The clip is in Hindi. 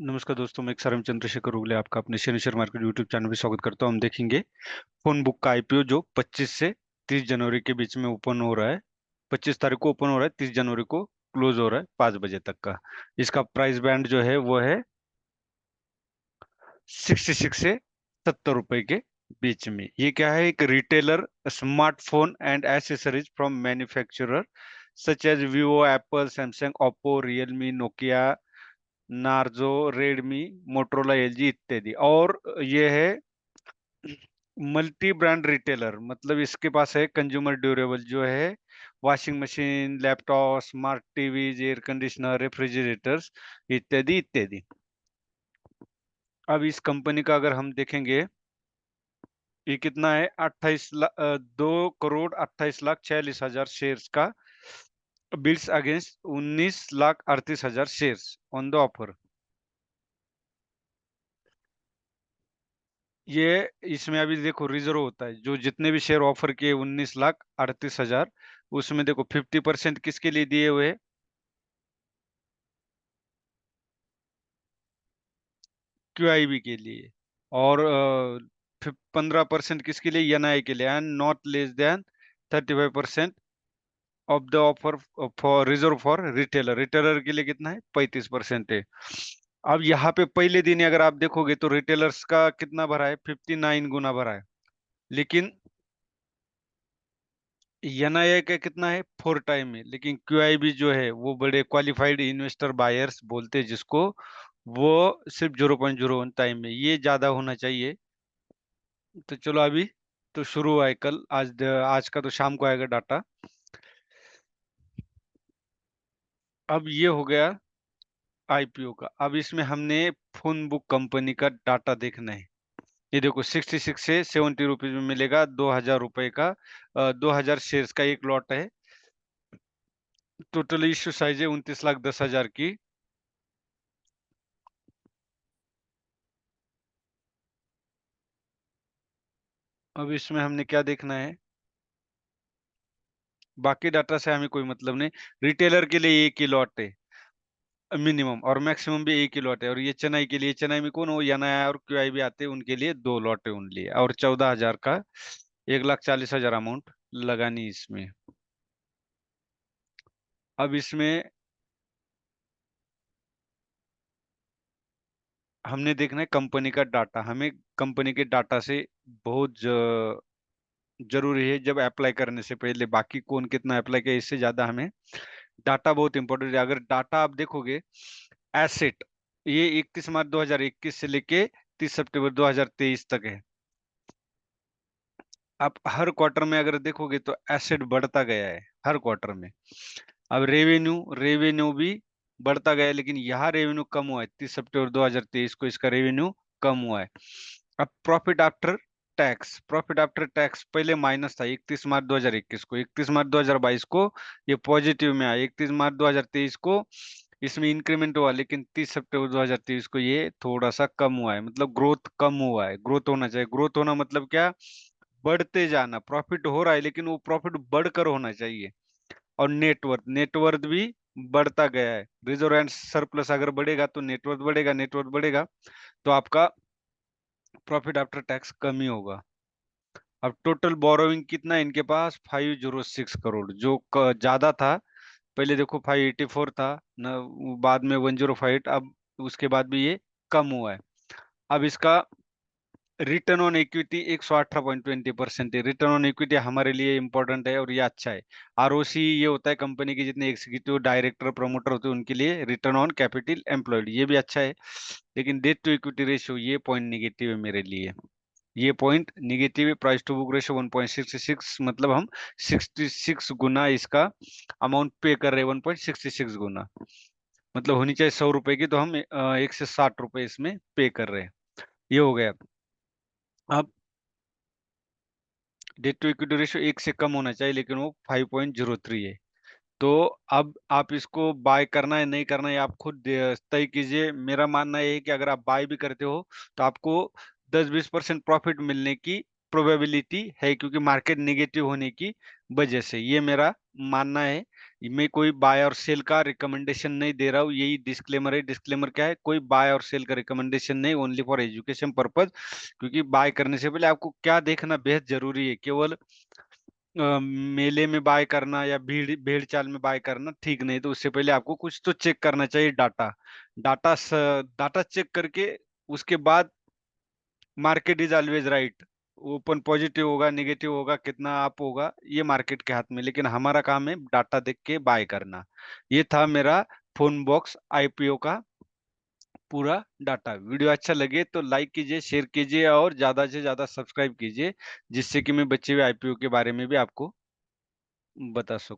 नमस्कार दोस्तों, मैं XRM चंद्रशेखर उगले आपका अपने शेयर मार्केट यूट्यूब चैनल में स्वागत करता हूं। हम देखेंगे फोन बुक का आईपीओ जो 25 से 30 जनवरी के बीच में ओपन हो रहा है। 25 तारीख को ओपन हो रहा है, 30 जनवरी को क्लोज हो रहा है 5 बजे तक का। इसका प्राइस बैंड जो है वो है 66 से 70 रुपए के बीच में। ये क्या है? एक retailer smartphone and accessories from manufacturer such as Vivo, Apple, Samsung, Oppo, Realme, Nokia, Narzo, Redmi, Motorola, LG इत्यादि। और ये है मल्टी ब्रांड रिटेलर, मतलब इसके पास है कंज्यूमर ड्यूरेबल जो है washing machine, laptop, smart TVs, air conditioner, refrigerators इत्यादि इत्यादि। अब इस कंपनी का अगर हम देखेंगे, ये कितना है? 2 करोड़ 28 लाख 46 हजार शेयर्स का बिड्स अगेंस्ट 19 लाख 38 हजार शेयर्स ऑन द ऑफर। ये इसमें अभी देखो रिजर्व होता है, जो जितने भी शेयर ऑफर किए 19 लाख 38 हजार, उसमें देखो 50% किसके लिए दिए हुए? QIB के लिए। और 15% किसके लिए? NI के लिए। And not less than 35% of the offer for reserve for retailer. Retailer के लिए कितना है? 35% है। अब यहाँ पे पहले दिन अगर आप देखोगे तो रिटेलर्स का कितना भरा है? 59 गुना भरा है। लेकिन NII का कितना है? 4 टाइम में। लेकिन QIB जो है वो बड़े क्वालिफाइड इन्वेस्टर बायर्स बोलते हैं जिसको, वो सिर्फ 0.01 टाइम में। ये ज्यादा होना चाहिए। तो चलो अभी तो शुरू हुआ है कल, आज का तो शाम को आएगा डाटा। अब ये हो गया आईपीओ का। अब इसमें हमने फोन बुक कंपनी का डाटा देखना है। ये देखो 66 से 70 रुपीज में मिलेगा, 2000 रुपए का। 2000 शेयर्स का एक लॉट है। टोटल इश्यू साइज है 29 लाख 10 हजार की। अब इसमें हमने क्या देखना है? बाकी डाटा से हमें कोई मतलब नहीं। रिटेलर के लिए एक ही लॉट है मिनिमम, और मैक्सिमम भी एक ही लॉट है। और ये चेन्नई के लिए, चेन्नई में कौन हो? एनआई और QIB आते हैं, उनके लिए दो लॉट है उनलिए। और 14 हजार का 1 लाख 40 हजार अमाउंट लगानी इसमें। अब इसमें हमने देखना है कंपनी का डाटा। हमें कंपनी के डाटा से बहुत जरूरी है, जब अप्लाई करने से पहले। बाकी कौन कितना अप्लाई किया इससे ज्यादा हमें डाटा बहुत इंपॉर्टेंट है। अगर डाटा आप देखोगे, एसेट ये 31 मार्च 2021 से लेके 30 सितंबर 2023 तक है। आप हर क्वार्टर में अगर देखोगे तो एसेट बढ़ता गया है हर क्वार्टर में। अब रेवेन्यू रेवेन्यू भी बढ़ता गया है, लेकिन यहाँ रेवेन्यू कम हुआ है। 30 सितंबर 2023 को इसका रेवेन्यू कम हुआ है। अब प्रॉफिट आफ्टर टैक्स पहले माइनस था 31 मार्च 2021 को। 31 मार्च 2022 को ये पॉजिटिव में आया। 31 मार्च 2023 को इसमें इंक्रीमेंट हुआ, लेकिन 30 सितंबर 2023 को ये थोड़ा सा कम हुआ है। मतलब ग्रोथ कम हुआ है। ग्रोथ होना चाहिए। ग्रोथ होना मतलब क्या? बढ़ते जाना। प्रॉफिट हो रहा है लेकिन वो प्रॉफिट बढ़कर होना चाहिए। और नेटवर्थ नेटवर्थ भी बढ़ता गया है। रिजर्व एंड सरप्लस अगर बढ़ेगा तो नेटवर्थ बढ़ेगा, नेटवर्थ बढ़ेगा तो आपका प्रॉफिट आफ्टर टैक्स कम ही होगा। अब टोटल बोरोइंग कितना है इनके पास? 506 करोड़, जो ज्यादा था। पहले देखो 584 था न, बाद में 105। अब उसके बाद भी ये कम हुआ है। अब इसका रिटर्न ऑन इक्विटी 118.20% है। रिटर्न ऑन इक्विटी हमारे लिए इंपॉर्टेंट है और ये अच्छा है। ROC ये होता है कंपनी के जितने एग्जीक्यूटिव, डायरेक्टर, प्रमोटर होते हैं उनके लिए। रिटर्न ऑन कैपिटल एम्प्लॉयड ये भी अच्छा है। लेकिन डेट टू इक्विटी रेशियो ये पॉइंट निगेटिव है मेरे लिए। ये पॉइंट निगेटिव है। प्राइस टू बुक रेशियो 1.66, मतलब हम 66 गुना इसका अमाउंट पे कर रहे हैं। 1.66 गुना मतलब होनी चाहिए 100 रुपए की, तो हम 160 रुपए इसमें पे कर रहे हैं। ये हो गया। अब डेट टू इक्विटी रेशियो 1 से कम होना चाहिए, लेकिन वो 5.03 है। तो अब आप इसको बाय करना है नहीं करना है आप खुद तय कीजिए। मेरा मानना ये है कि अगर आप बाय भी करते हो तो आपको 10-20% प्रॉफिट मिलने की प्रोबेबिलिटी है, क्योंकि मार्केट निगेटिव होने की वजह से। ये मेरा मानना है। मैं कोई बाय और सेल का रिकमेंडेशन नहीं दे रहा हूँ, यही डिस्क्लेमर है। डिस्क्लेमर क्या है? कोई बाय और सेल का रिकमेंडेशन नहीं, ओनली फॉर एजुकेशन पर्पज। क्योंकि बाय करने से पहले आपको क्या देखना बेहद जरूरी है, केवल मेले में बाय करना या भीड़ भेड़ चाल में बाय करना ठीक नहीं। तो उससे पहले आपको कुछ तो चेक करना चाहिए, डाटा। डाटा डाटा चेक करके उसके बाद market is always right. Open positive होगा, नेगेटिव होगा, कितना अप होगा, ये मार्केट के हाथ में, लेकिन हमारा काम है डाटा देख के बाय करना। ये था मेरा फोन बॉक्स आईपीओ का पूरा डाटा। वीडियो अच्छा लगे तो लाइक कीजिए, शेयर कीजिए और ज्यादा से ज्यादा सब्सक्राइब कीजिए, जिससे कि मैं बचे हुए आईपीओ के बारे में भी आपको बता सकूं।